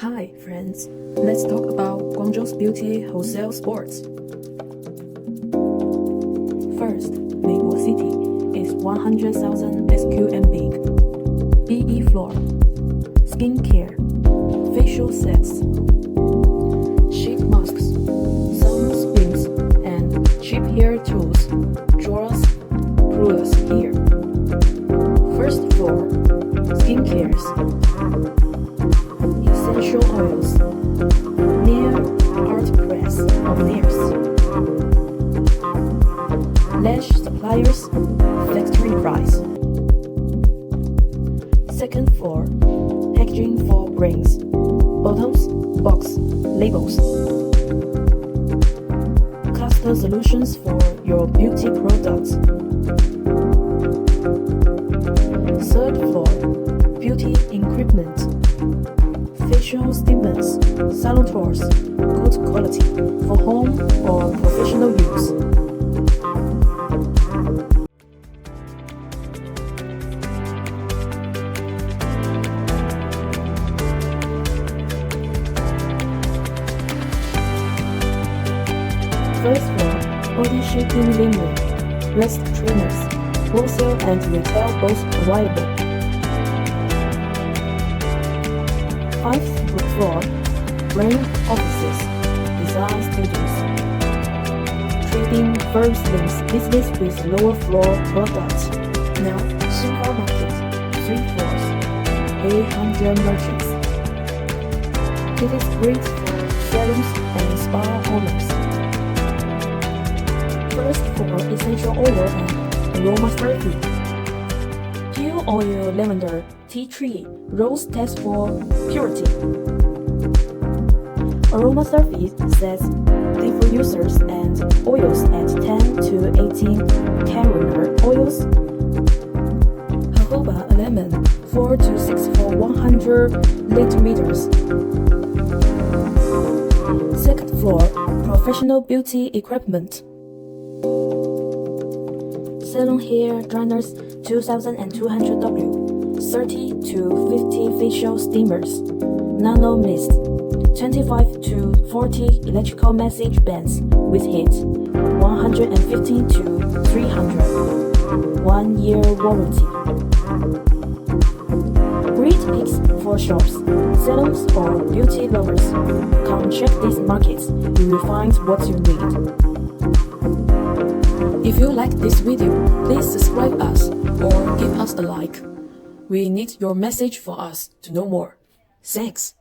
Hi friends, let's talk about Guangzhou's beauty wholesale sports. First, Meiguo City is 100,000 SQM big. BE floor, skincare, facial sets, sheet masks, sunscreens, and cheap hair tools, drawers, brewers here. First floor, skincares, essential oils, nail art press of nails, lash suppliers, factory price. Second floor, packaging for brands, bottles, box, labels, cluster solutions for your beauty products. Third floor, beauty equipment, facial stimulants, salon tools, good quality for home or professional use. First floor, body shaping lingerie, breast trainers, wholesale and retail both available. Fifth floor, brand offices, design studios. Trading firms links business with lower floor products. Now, supermarket, 3 floors, 800 merchants. It is great for salons and spa owners. First floor, essential oil and aromatherapy. Pure oil lavender, tea tree, rose test for purity. Aromatherapy sets diffusers and oils at 10 to 18 carrier oils. Jojoba lemon, 4 to 6 for 100 liters. Second floor, professional beauty equipment. Salon hair dryers 2200W, 30 to 50 facial steamers, nano mist, 25 to 40 electrical massage bands with heat, 115 to 300, 1 year warranty. Great picks for shops, salons or beauty lovers. Come check these markets, you will find what you need. If you like this video, please subscribe us or give us a like. We need your message for us to know more. Thanks.